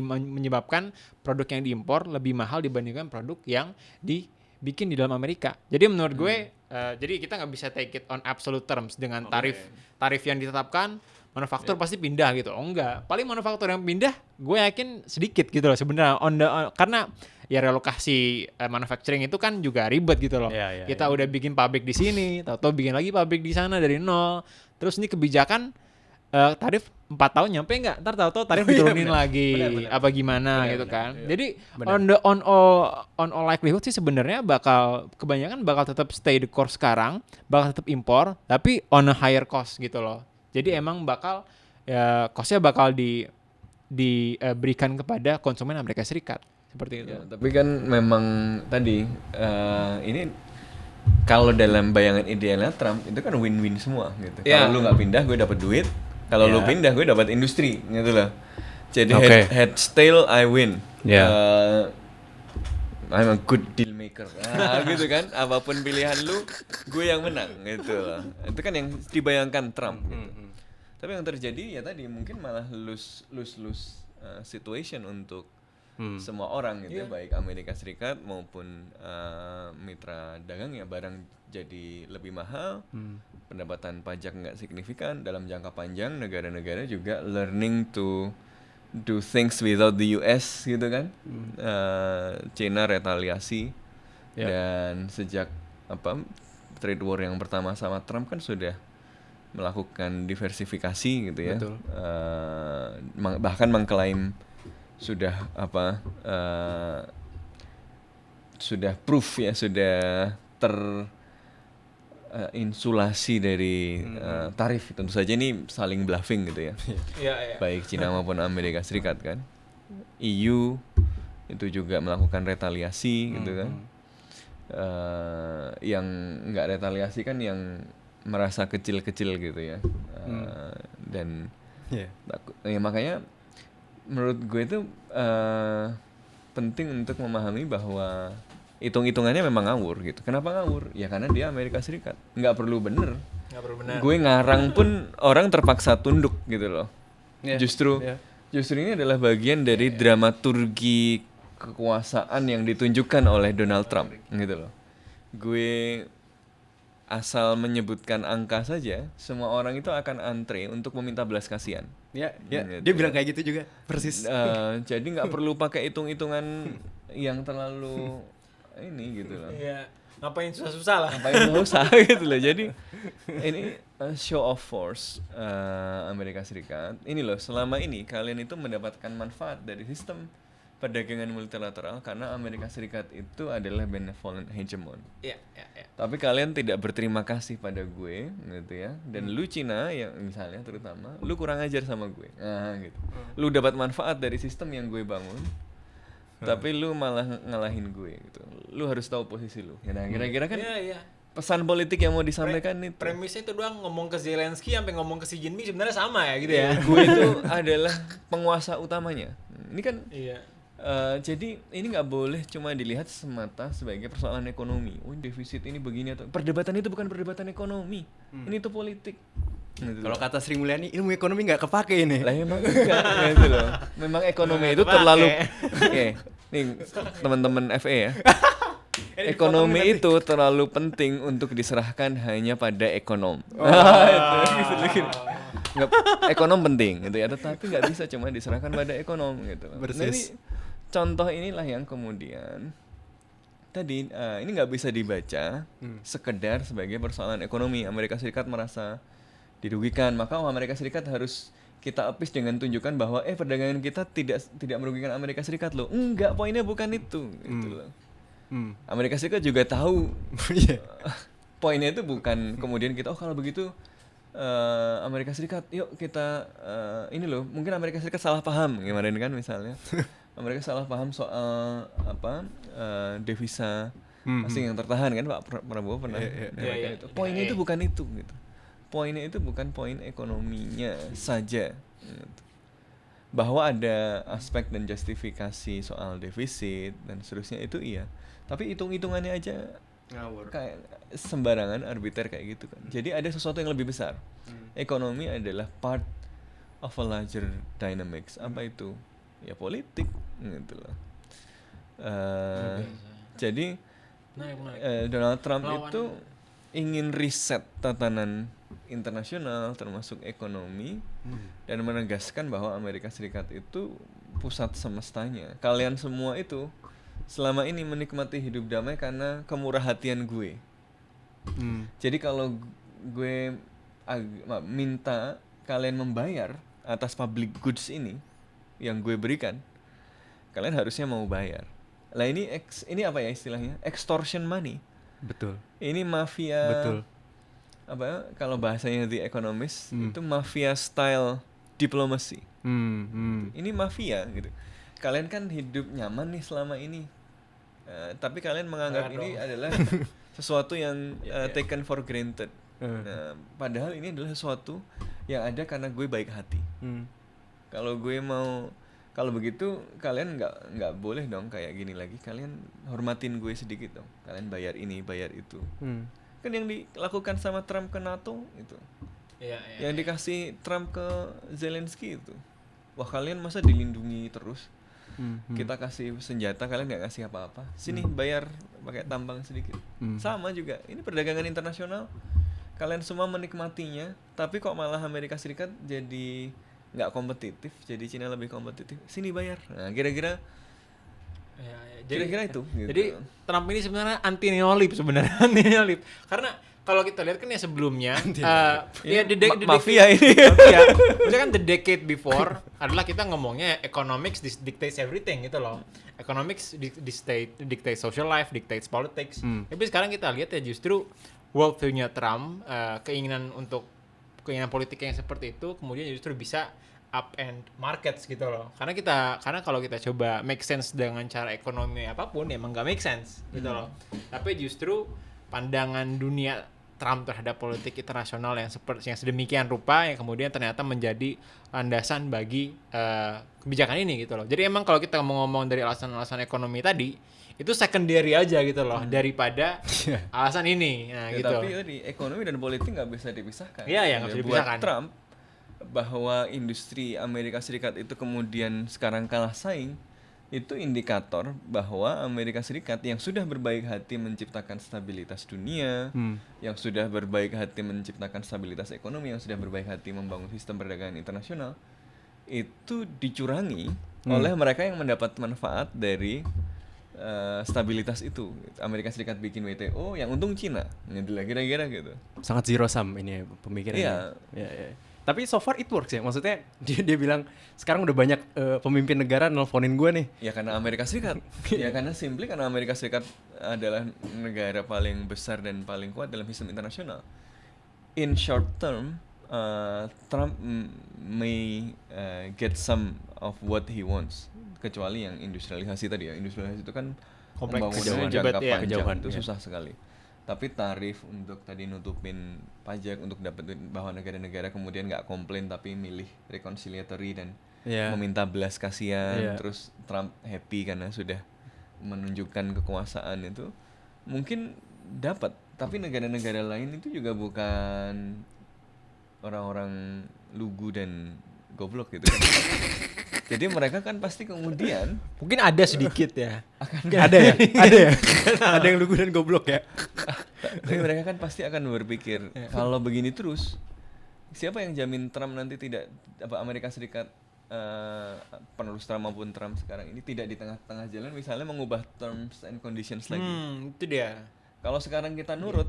menyebabkan produk yang diimpor lebih mahal dibandingkan produk yang dibikin di dalam Amerika. Jadi menurut gue jadi kita nggak bisa take it on absolute terms dengan tarif yang ditetapkan manufaktur pasti pindah gitu. Oh enggak, paling manufaktur yang pindah gue yakin sedikit gitu loh sebenarnya karena ya relokasi manufacturing itu kan juga ribet gitu loh. Kita udah bikin pabrik di sini, tahu-tahu bikin lagi pabrik di sana dari nol. Terus ini kebijakan tarif 4 tahun nyampe nggak? Ntar tahu-tahu tarif diturunin lagi apa gimana gitu kan. Jadi on all likelihood sih sebenarnya kebanyakan bakal tetap stay the course sekarang, bakal tetap impor tapi on a higher cost gitu loh. Jadi emang bakal costnya bakal diberikan kepada konsumen Amerika Serikat seperti itu. Ya, tapi kan memang tadi ini kalau dalam bayangan idealnya Trump itu kan win-win semua gitu. Kalau lu nggak pindah gue dapat duit, kalau lu pindah gue dapat industri gitu loh. Jadi head tail I win. I'm a good deal maker. Gitu kan. Apapun pilihan lu, gue yang menang gitu loh. Itu kan yang dibayangkan Trump gitu. Tapi yang terjadi ya tadi mungkin malah lose situation untuk semua orang gitu ya, baik Amerika Serikat maupun mitra dagang ya, barang jadi lebih mahal, pendapatan pajak nggak signifikan, dalam jangka panjang negara-negara juga learning to do things without the US gitu kan. China retaliasi dan sejak trade war yang pertama sama Trump kan sudah melakukan diversifikasi gitu ya. Bahkan mengklaim sudah sudah proof ya, sudah insulasi dari tarif. Tentu saja ini saling bluffing gitu ya. Baik Cina maupun Amerika Serikat kan. EU itu juga melakukan retaliasi gitu kan. Yang nggak retaliasi kan yang merasa kecil-kecil gitu ya. Dan ya makanya menurut gue itu penting untuk memahami bahwa hitung-hitungannya memang ngawur gitu. Kenapa ngawur? Ya karena dia Amerika Serikat. Nggak perlu bener. Gue ngarang pun orang terpaksa tunduk gitu loh. Justru ini adalah bagian dari dramaturgi kekuasaan yang ditunjukkan oleh Donald Trump gitu loh. Gue asal menyebutkan angka saja, semua orang itu akan antre untuk meminta belas kasihan. Gitu. Dia bilang kayak gitu juga, persis. Jadi nggak perlu pakai hitung-hitungan yang terlalu ini gitu loh. Ngapain susah-susah lah. Ngapain susah gitu loh. Jadi ini show of force Amerika Serikat. Ini loh, selama ini kalian itu mendapatkan manfaat dari sistem perdagangan multilateral karena Amerika Serikat itu adalah benevolent hegemon. Tapi kalian tidak berterima kasih pada gue gitu ya. Dan lu Cina yang misalnya terutama, lu kurang ajar sama gue. Gitu. Lu dapat manfaat dari sistem yang gue bangun. Tapi lu malah ngalahin gue gitu. Lu harus tahu posisi lu. Ya, nah, kira-kira kan pesan politik yang mau disampaikan itu. Premisnya itu doang, ngomong ke Zelensky sampai ngomong ke Xi Jinping sebenarnya sama ya gitu ya. Gue itu adalah penguasa utamanya. Ini kan jadi ini nggak boleh cuma dilihat semata sebagai persoalan ekonomi. Defisit ini begini atau perdebatan itu bukan perdebatan ekonomi. Ini tuh politik. Gitu Kalau kata Sri Mulyani, ilmu ekonomi nggak kepake ini. lah emang enggak gitu loh. Memang ekonomi itu terlalu nih teman-teman FE ya. Ekonomi itu terlalu penting untuk diserahkan hanya pada ekonom. Nggak, ekonom penting gitu ya, tetapi nggak bisa cuma diserahkan pada ekonom gitu. Jadi contoh inilah yang kemudian tadi ini nggak bisa dibaca sekedar sebagai persoalan ekonomi. Amerika Serikat merasa dirugikan, maka Amerika Serikat harus kita apis dengan tunjukkan bahwa perdagangan kita tidak merugikan Amerika Serikat loh. Enggak, poinnya bukan itu gitu loh. Amerika Serikat juga tahu poinnya itu bukan kemudian kita kalau begitu Amerika Serikat yuk kita ini loh, mungkin Amerika Serikat salah paham kemarin kan misalnya. Amerika salah paham soal devisa asing yang tertahan kan Pak Prabowo pernah menyampaikan itu. Poinnya itu bukan itu gitu. Poinnya itu bukan poin ekonominya saja gitu. Bahwa ada aspek dan justifikasi soal defisit dan seterusnya itu iya. Tapi hitung-hitungannya aja ngawur. Kayak sembarangan, arbiter kayak gitu kan. Jadi ada sesuatu yang lebih besar. Ekonomi adalah part of a larger dynamics. Apa itu? Ya politik gitu loh. Jadi Donald Trump itu ingin riset tatanan internasional termasuk ekonomi dan menegaskan bahwa Amerika Serikat itu pusat semestanya. Kalian semua itu selama ini menikmati hidup damai karena kemurah hatian gue. Jadi kalau gue minta kalian membayar atas public goods ini yang gue berikan, kalian harusnya mau bayar. Lah ini apa ya istilahnya? Extortion money. Betul. Ini mafia. Betul. Apa kalau bahasanya The Economist itu mafia style diplomacy. Ini mafia gitu. Kalian kan hidup nyaman nih selama ini, tapi kalian menganggap ini adalah sesuatu yang taken for granted. Nah, padahal ini adalah sesuatu yang ada karena gue baik hati. Kalau begitu kalian nggak boleh dong kayak gini lagi. Kalian hormatin gue sedikit dong. Kalian bayar ini, bayar itu. Kan yang dilakukan sama Trump ke NATO itu. Yang dikasih Trump ke Zelensky itu. Wah, kalian masa dilindungi terus? Kita kasih senjata, kalian nggak kasih apa-apa. Sini bayar pakai tambang sedikit. Sama juga. Ini perdagangan internasional. Kalian semua menikmatinya, tapi kok malah Amerika Serikat jadi nggak kompetitif, jadi Cina lebih kompetitif. Sini bayar. Nah, kira-kira kira-kira itu. Gitu. Jadi Trump ini sebenarnya anti neolib sebenarnya, anti neolib. Karena kalau kita lihat kan ya sebelumnya, mafia ini. Maksudnya kan the decade before adalah kita ngomongnya economics dictates everything gitu loh. Economics dictates social life, dictates politics. Tapi sekarang kita lihat ya justru world view-nya Trump, keinginan politik yang seperti itu kemudian justru bisa up and markets gitu loh. Karena kalau kita coba make sense dengan cara ekonomi apapun ya emang gak make sense gitu loh. Tapi justru pandangan dunia Trump terhadap politik internasional yang sedemikian rupa yang kemudian ternyata menjadi landasan bagi kebijakan ini gitu loh. Jadi emang kalau kita mau ngomong dari alasan-alasan ekonomi tadi itu secondary aja gitu loh daripada alasan ini. Nah, gitu. Tapi tadi ekonomi dan politik nggak bisa dipisahkan. Iya, nggak bisa dipisahkan. Buat Trump bahwa industri Amerika Serikat itu kemudian sekarang kalah saing, itu indikator bahwa Amerika Serikat yang sudah berbaik hati menciptakan stabilitas dunia, yang sudah berbaik hati menciptakan stabilitas ekonomi, yang sudah berbaik hati membangun sistem perdagangan internasional, itu dicurangi oleh mereka yang mendapat manfaat dari stabilitas itu. Amerika Serikat bikin WTO, yang untung Cina, kira-kira gitu. Sangat zero sum ini pemikirannya. Iya. Tapi so far it works ya. Maksudnya dia bilang sekarang udah banyak pemimpin negara nelponin gue nih. Ya karena Amerika Serikat. Ya karena Amerika Serikat adalah negara paling besar dan paling kuat dalam sistem internasional. In short term, Trump may get some of what he wants. Kecuali yang industrialisasi tadi ya. Industrialisasi itu kan pembangunannya jangka panjang itu susah sekali. Tapi tarif untuk tadi nutupin pajak untuk dapetin bahwa negara-negara kemudian nggak komplain tapi milih reconciliatory dan meminta belas kasihan, terus Trump happy karena sudah menunjukkan kekuasaan itu mungkin dapat. Tapi negara-negara lain itu juga bukan orang-orang lugu dan goblok gitu kan. Jadi mereka kan pasti kemudian mungkin ada sedikit ya. Ada ya? Ada ya? Ada yang lugu dan goblok ya? Tapi mereka kan pasti akan berpikir kalau begini terus siapa yang jamin Trump nanti tidak Amerika Serikat penerus Trump maupun Trump sekarang ini tidak di tengah-tengah jalan misalnya mengubah terms and conditions lagi. Itu dia. Kalau sekarang kita nurut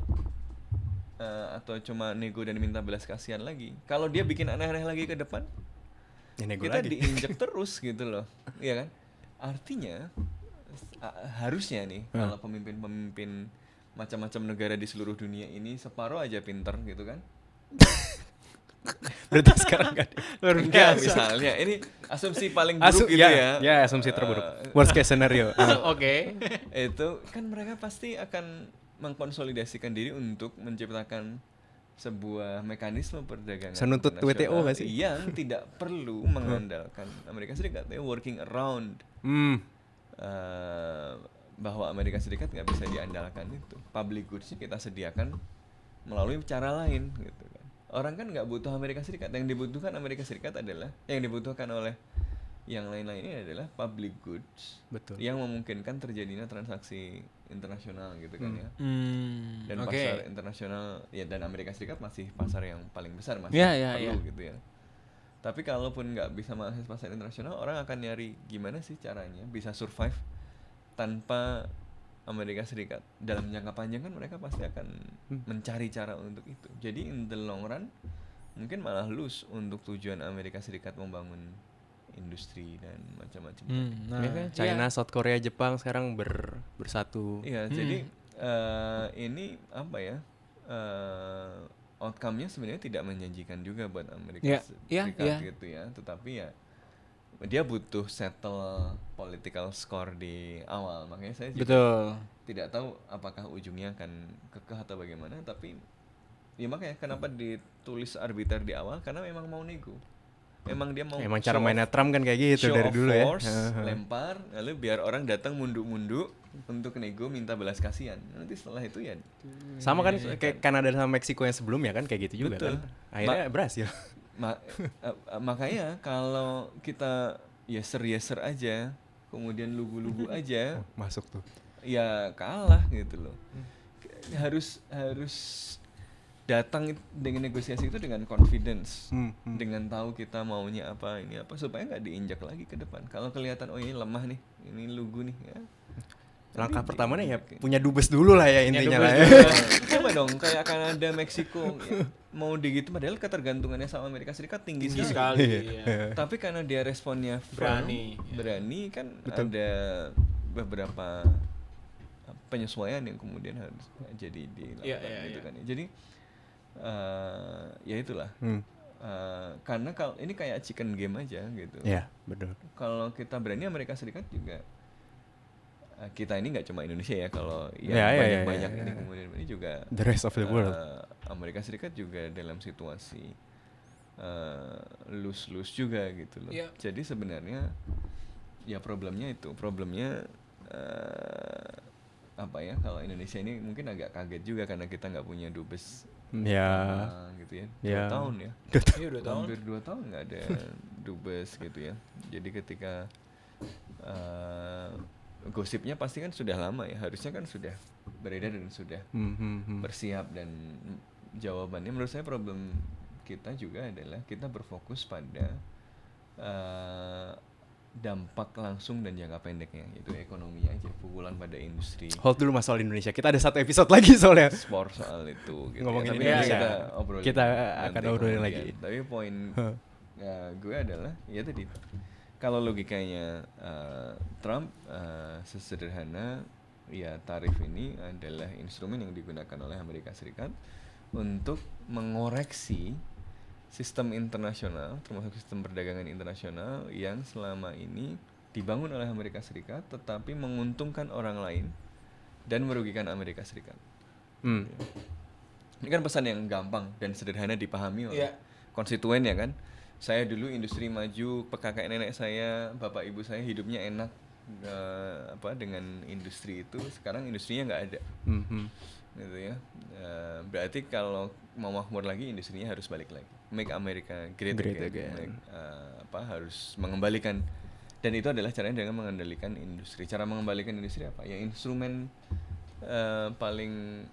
atau cuma nego dan minta belas kasihan lagi, kalau dia bikin aneh-aneh lagi ke depan, ya kita diinjek terus gitu loh, iya kan? Artinya harusnya nih kalau pemimpin-pemimpin macam-macam negara di seluruh dunia ini separuh aja pinter gitu kan? Berarti sekarang enggak misalnya ini asumsi paling buruk gitu ya. Ya asumsi terburuk. Worst case scenario. Oke. Itu kan mereka pasti akan mengkonsolidasikan diri untuk menciptakan sebuah mekanisme perdagangan senuntut WTO nggak sih? Yang tidak perlu mengandalkan Amerika Serikat, working around bahwa Amerika Serikat nggak bisa diandalkan itu. Public goods kita sediakan melalui cara lain gitu kan. Orang kan nggak butuh Amerika Serikat, yang dibutuhkan Amerika Serikat adalah yang dibutuhkan oleh yang lain-lainnya adalah public goods. Betul. Yang memungkinkan terjadinya transaksi internasional gitu kan ya. Dan pasar internasional ya, dan Amerika Serikat masih pasar yang paling besar, masih perlu gitu ya. Tapi kalaupun nggak bisa mengakses pasar internasional, orang akan nyari gimana sih caranya bisa survive tanpa Amerika Serikat. Dalam jangka panjang kan mereka pasti akan mencari cara untuk itu. Jadi in the long run mungkin malah lose untuk tujuan Amerika Serikat membangun industri dan macam-macam. China, South Korea, Jepang sekarang bersatu. Iya, jadi ini apa ya? Outcome-nya sebenarnya tidak menjanjikan juga buat Amerika Serikat gitu ya. Tetapi ya dia butuh settle political score di awal, makanya saya juga tidak tahu apakah ujungnya akan kekeh atau bagaimana, tapi ya makanya kenapa ditulis arbiter di awal, karena memang mau nego, memang dia mau cara mainnya Trump kan kayak gitu dari dulu force, ya lempar lalu biar orang datang munduk-munduk untuk nego minta belas kasihan, nanti setelah itu ya sama kan kayak Kanada sama Meksiko yang sebelumnya kan kayak gitu juga. Betul. Kan akhirnya berhasil. Makanya kalau kita yeser aja, kemudian lugu-lugu aja, masuk tuh, ya kalah gitu loh. Harus datang dengan negosiasi itu dengan confidence, dengan tahu kita maunya apa, ini apa, supaya nggak diinjak lagi ke depan. Kalau kelihatan oh ini lemah nih, ini lugu nih, ya. Langkah pertamanya ya punya dubes dulu lah ya intinya lah ya. Coba dong kayak Kanada, Meksiko ya, mau digitu padahal ketergantungannya sama Amerika Serikat tinggi sekali. Ya. Tapi karena dia responnya berani kan. Betul. Ada beberapa penyesuaian yang kemudian harus jadi dilakukan gitu kan. Jadi ya itulah. Karena kalau ini kayak chicken game aja gitu. Iya, betul. Kalau kita berani, Amerika Serikat juga, kita ini nggak cuma Indonesia ya, kalau banyak ini kemudian ini juga the rest of the world. Amerika Serikat juga dalam situasi lose juga gitu loh. Jadi sebenarnya ya problemnya apa ya, kalau Indonesia ini mungkin agak kaget juga karena kita nggak punya dubes gitu ya. 2 tahun ya. 2 tahun. Hampir 2 tahun nggak ada dubes gitu ya. Jadi ketika gosipnya pasti kan sudah lama ya, harusnya kan sudah beredar dan sudah bersiap, dan jawabannya menurut saya problem kita juga adalah kita berfokus pada dampak langsung dan jangka pendeknya, yaitu ekonomi aja, pukulan pada industri. Hold dulu masalah Indonesia, kita ada 1 episode lagi soalnya soal itu gitu. Ngomongin Tapi kita akan obrolin lagi. Tapi poin gue adalah ya tadi, kalau logikanya Trump sesederhana ya, tarif ini adalah instrumen yang digunakan oleh Amerika Serikat untuk mengoreksi sistem internasional, termasuk sistem perdagangan internasional yang selama ini dibangun oleh Amerika Serikat tetapi menguntungkan orang lain dan merugikan Amerika Serikat. Ini kan pesan yang gampang dan sederhana dipahami oleh konstituen ya kan. Saya dulu industri maju, kakek nenek saya, bapak ibu saya hidupnya enak, dengan industri itu, sekarang industrinya nggak ada. Gitu ya. Berarti kalau mau makmur lagi, industrinya harus balik lagi. Make America great again. Harus mengembalikan, dan itu adalah caranya dengan mengendalikan industri. Cara mengembalikan industri apa? Ya instrumen paling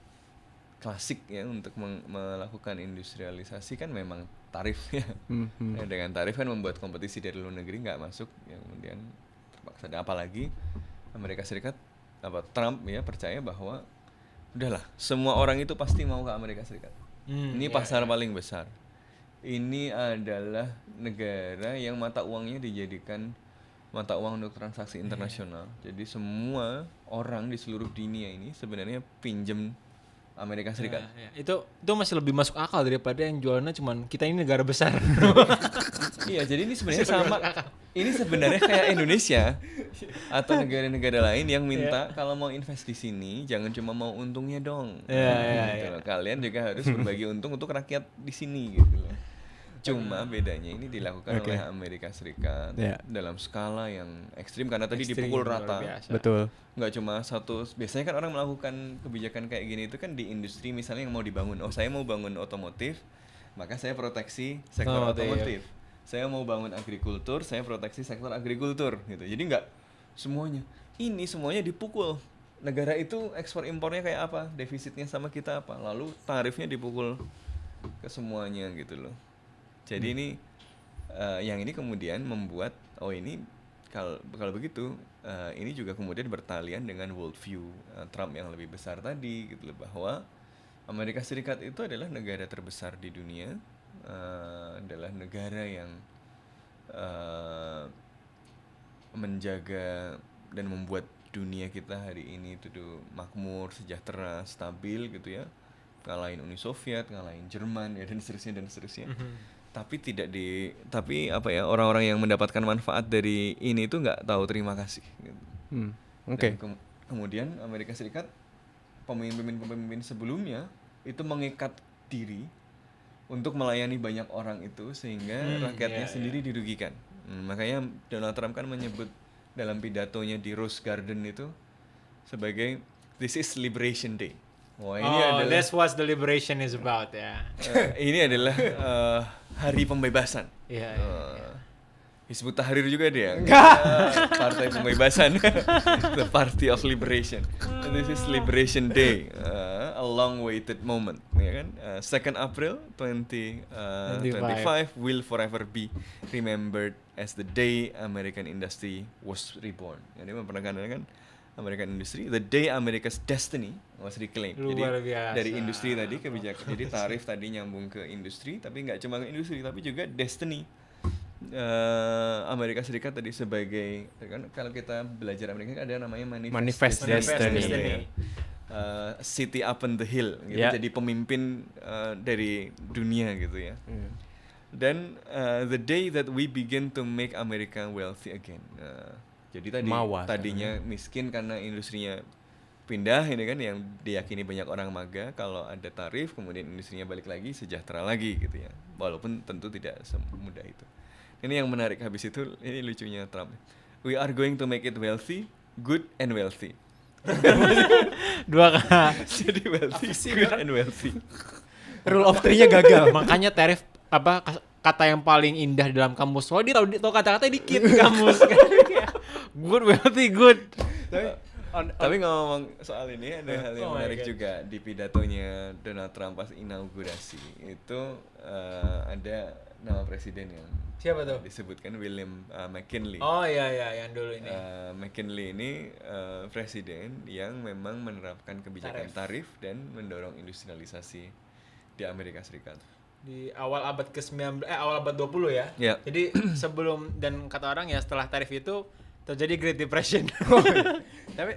klasik ya untuk melakukan industrialisasi kan memang tarif ya. Dengan tarif kan membuat kompetisi dari luar negeri nggak masuk, ya kemudian terpaksa. Apalagi Amerika Serikat, Trump ya percaya bahwa udahlah semua orang itu pasti mau ke Amerika Serikat. Ini pasar paling besar. Ini adalah negara yang mata uangnya dijadikan mata uang untuk transaksi internasional. Jadi semua orang di seluruh dunia ini sebenarnya pinjem Amerika Serikat. Itu masih lebih masuk akal daripada yang jualannya cuman kita ini negara besar. Iya, jadi ini sebenarnya sama. Ini sebenarnya kayak Indonesia atau negara-negara lain yang minta kalau mau invest di sini jangan cuma mau untungnya dong. Gitu. Kalian juga harus berbagi untung untuk rakyat di sini gitu loh. Cuma bedanya ini dilakukan oleh Amerika Serikat dalam skala yang ekstrim karena tadi dipukul rata. Betul. Nggak cuma satu. Biasanya kan orang melakukan kebijakan kayak gini itu kan di industri misalnya yang mau dibangun. Oh, saya mau bangun otomotif, maka saya proteksi sektor otomotif. Saya mau bangun agrikultur, saya proteksi sektor agrikultur gitu. Jadi nggak semuanya. Ini semuanya dipukul. Negara itu ekspor impornya kayak apa? Defisitnya sama kita apa? Lalu tarifnya dipukul ke semuanya gitu loh. Jadi ini yang ini kemudian membuat ini kalau begitu ini juga kemudian bertalian dengan worldview Trump yang lebih besar tadi gitu loh, bahwa Amerika Serikat itu adalah negara terbesar di dunia, adalah negara yang menjaga dan membuat dunia kita hari ini itu makmur, sejahtera, stabil gitu ya, ngalahin Uni Soviet, ngalahin Jerman ya dan seterusnya. Tapi orang-orang yang mendapatkan manfaat dari ini itu nggak tahu terima kasih gitu. Kemudian Amerika Serikat, pemimpin sebelumnya itu mengikat diri untuk melayani banyak orang itu sehingga rakyatnya sendiri dirugikan. Makanya Donald Trump kan menyebut dalam pidatonya di Rose Garden itu sebagai "This is Liberation Day". That's what the liberation is about ya. Ini adalah hari pembebasan. Hizbut Tahrir juga dia. Partai pembebasan. The Party of Liberation. This is Liberation Day. A long-awaited moment, ya kan? 2 April 2025 will forever be remembered as the day American industry was reborn. Jadi memperkenalkan American industry, the day America's destiny was reclaimed. Jadi dari industri tadi kebijakan, jadi tarif tadi nyambung ke industri, tapi nggak cuma ke industri, tapi juga destiny. Amerika Serikat tadi sebagai, kan kalau kita belajar Amerika ada namanya Manifest Destiny. City up on the hill, gitu. Jadi pemimpin dari dunia gitu ya. Dan the day that we begin to make America wealthy again. Jadi tadinya miskin karena industrinya pindah, ini kan yang diyakini banyak orang MAGA, kalau ada tarif kemudian industrinya balik lagi, sejahtera lagi gitu ya. Walaupun tentu tidak semudah itu. Ini yang menarik habis itu, ini lucunya Trump. We are going to make it wealthy, good and wealthy. Dua kali. Jadi wealthy, good and wealthy. Rule of 3-nya gagal. Makanya tarif kata yang paling indah dalam kamus. Oh, dia tahu kata-katanya dikit kamus. Good, wealthy, good. Tapi ngomong soal ini ada hal yang menarik juga di pidatonya Donald Trump pas inaugurasi itu, ada nama presiden yang siapa tuh? Disebutkan William McKinley. Oh iya yang dulu ini. McKinley ini presiden yang memang menerapkan kebijakan tarif dan mendorong industrialisasi di Amerika Serikat. Di awal abad ke-19 awal abad 20 ya. Yeah. Jadi sebelum, dan kata orang ya setelah tarif itu terjadi Great Depression. Tapi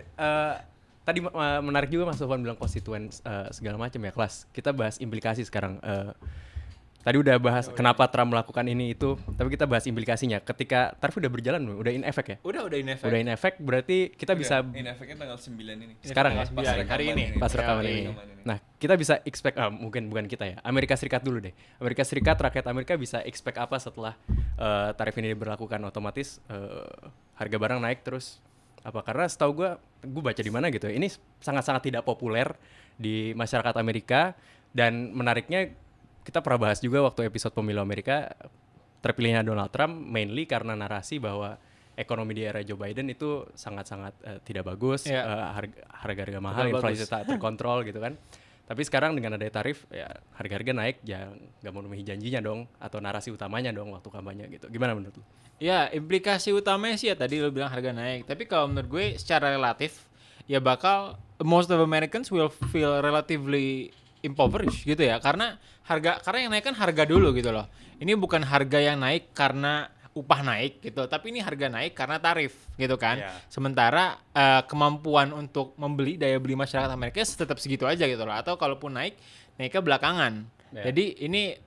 tadi menarik juga Mas Sofwan bilang konstituen segala macam ya, kelas. Kita bahas implikasi sekarang. Tadi udah bahas kenapa Trump melakukan ini itu, tapi kita bahas implikasinya. Ketika tarif udah berjalan, udah in effect ya? Udah in effect. Udah in effect berarti kita bisa in effect-nya tanggal 9 ini. Sekarang ya? Hari ini. Pas rekaman ini. Nah, kita bisa expect bukan kita ya. Amerika Serikat dulu deh. Amerika Serikat, rakyat Amerika bisa expect apa setelah tarif ini diberlakukan? Otomatis harga barang naik terus Apa karena setahu gue baca di mana gitu, ini sangat-sangat tidak populer di masyarakat Amerika, dan menariknya kita pernah bahas juga waktu episode pemilu Amerika, terpilihnya Donald Trump mainly karena narasi bahwa ekonomi di era Joe Biden itu sangat-sangat tidak bagus, harga-harga mahal, inflasi tak terkontrol gitu kan. Tapi sekarang dengan ada tarif, ya harga-harga naik, ya nggak memenuhi janjinya dong, atau narasi utamanya dong waktu kampanye gitu. Gimana menurut lu? Ya, implikasi utamanya sih ya tadi lu bilang harga naik. Tapi kalau menurut gue secara relatif, ya bakal most of Americans will feel relatively impoverished gitu ya. Karena yang naik kan harga dulu gitu loh. Ini bukan harga yang naik karena upah naik gitu, tapi ini harga naik karena tarif gitu kan. Sementara kemampuan untuk membeli, daya beli masyarakat Amerika tetap segitu aja gitu loh, atau kalaupun naiknya belakangan. Jadi ini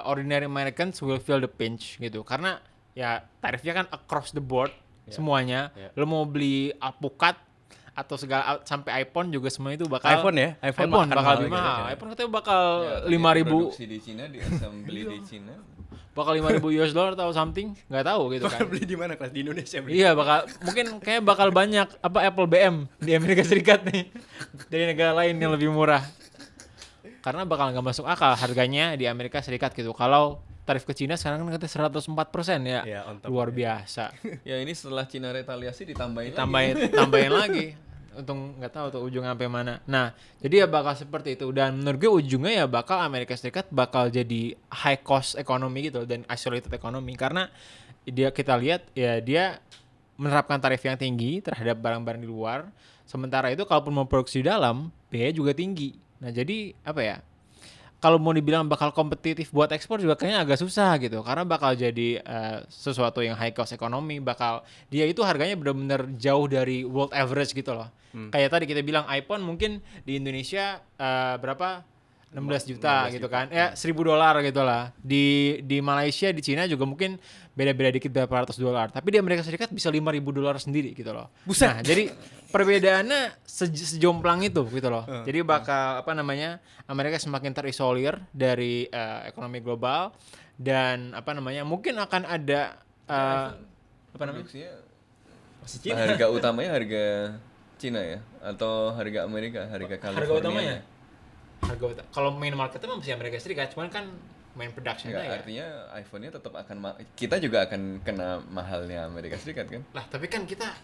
ordinary Americans will feel the pinch gitu, karena ya tarifnya kan across the board semuanya. Lo mau beli alpukat atau segala sampai iPhone juga semua itu bakal iPhone bakal lebih mahal. iPhone katanya bakal 5.000 produksi di Cina, di assembly di Cina. Bakal $5,000 atau something, nggak tahu gitu kan. Bakal beli di mana, kelas di Indonesia beli? Iya, bakal banyak Apple BM di Amerika Serikat nih dari negara lain yang lebih murah. Karena bakal nggak masuk akal harganya di Amerika Serikat gitu. Kalau tarif ke Cina sekarang kan katanya 104% ya, luar biasa. Ya ini setelah Cina retaliasi ditambahin lagi. Untung nggak tahu tuh ujungnya sampai mana. Nah, jadi ya bakal seperti itu, dan menurut gue ujungnya ya bakal Amerika Serikat bakal jadi high cost ekonomi gitu dan isolated ekonomi, karena kita lihat ya dia menerapkan tarif yang tinggi terhadap barang-barang di luar, sementara itu kalaupun mau produksi di dalam biaya juga tinggi. Nah, jadi apa ya? Kalau mau dibilang bakal kompetitif buat ekspor juga kayaknya agak susah gitu, karena bakal jadi sesuatu yang high cost ekonomi, bakal dia itu harganya benar-benar jauh dari world average gitu loh. Kayak tadi kita bilang iPhone mungkin di Indonesia berapa? 16 juta gitu kan, ya $1,000 gitu lah. Di Malaysia, di Cina juga mungkin beda-beda dikit berapa ratus dolar, tapi di Amerika Serikat bisa $5,000 sendiri gitu loh. Buset. Nah, jadi perbedaannya sejomplang itu gitu loh. Jadi bakal Amerika semakin terisolir dari ekonomi global, dan mungkin akan ada harga utamanya harga Cina ya, atau harga Amerika, harga California? Harga utamanya kalau main marketnya masih Amerika Serikat, cuman kan main production-nya ya. Artinya iPhone-nya tetap akan kita juga akan kena mahalnya Amerika Serikat kan? Lah, tapi kan kita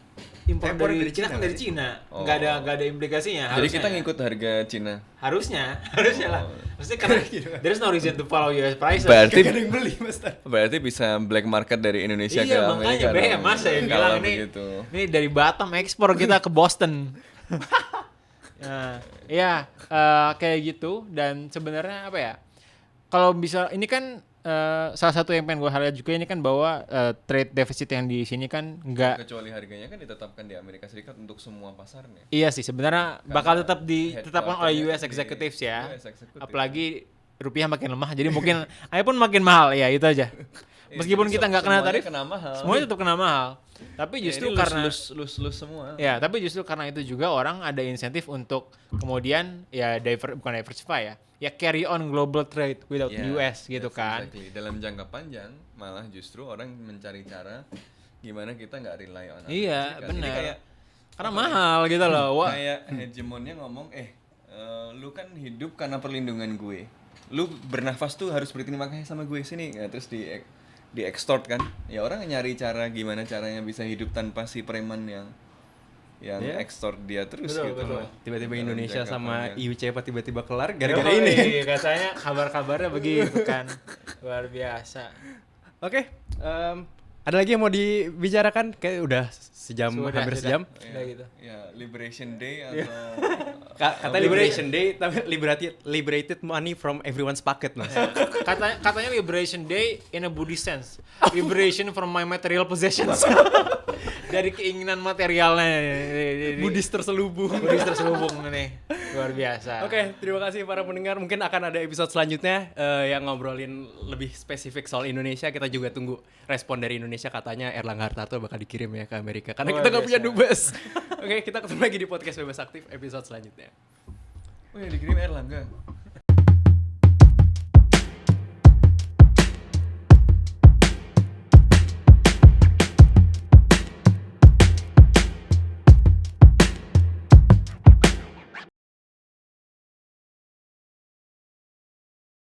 impor dari Cina kan dari Cina. Enggak ada implikasinya. Jadi kita ngikut harga Cina. Harusnya lah. Maksudnya karena there's no reason to follow US prices. Berarti ada yang beli, Mas. Berarti bisa black market dari Indonesia ke Amerika. Iya, makanya Mas saya bilang ini dari Batam ekspor kita ke Boston. Nah, kayak gitu. Dan sebenarnya apa ya? Kalau bisa, ini kan salah satu yang pengen gue highlight juga ini kan bahwa trade deficit yang di sini kan enggak, kecuali harganya kan ditetapkan di Amerika Serikat untuk semua pasarnya. Iya sih, sebenarnya bakal tetap ditetapkan oleh US executives ya. Apalagi rupiah makin lemah, jadi mungkin iPhone makin mahal ya, itu aja. Meskipun kita nggak kena tarif, semuanya tetap kena mahal. Tapi justru karena lus semua. Ya, tapi justru karena itu juga orang ada insentif untuk kemudian ya bukan diversify ya. Ya carry on global trade without US gitu kan. Exactly. Dalam jangka panjang malah justru orang mencari cara gimana kita nggak rely on. Iya, benar. Karena mahal gitu loh. Kayak hegemonnya ngomong, lu kan hidup karena perlindungan gue. Lu bernafas tuh harus berterima kasih sama gue sini. Ya, terus di extort kan. Ya orang nyari cara gimana caranya bisa hidup tanpa si preman yang extort dia terus betul, gitu loh. Tiba-tiba Indonesia sama IUC tiba-tiba kelar gara-gara ini. Katanya kabar-kabarnya begitu kan. Luar biasa. Oke, ada lagi yang mau dibicarakan? Kayak udah hampir sejam. Gitu. Ya, Liberation Day atau kata Liberation Day tapi liberated money from everyone's pocket, Mas. Katanya Liberation Day in a Buddhist sense. Liberation from my material possessions. Dari keinginan materialnya. Buddhis terselubung nih. Luar biasa. Oke, terima kasih para pendengar. Mungkin akan ada episode selanjutnya yang ngobrolin lebih spesifik soal Indonesia. Kita juga tunggu respon dari Indonesia. Katanya Erlangga Hartarto bakal dikirim ya ke Amerika, karena kita nggak punya dubes. Oke, kita ketemu lagi di podcast Bebas Aktif episode selanjutnya. Oh ya, dikirim Erlangga.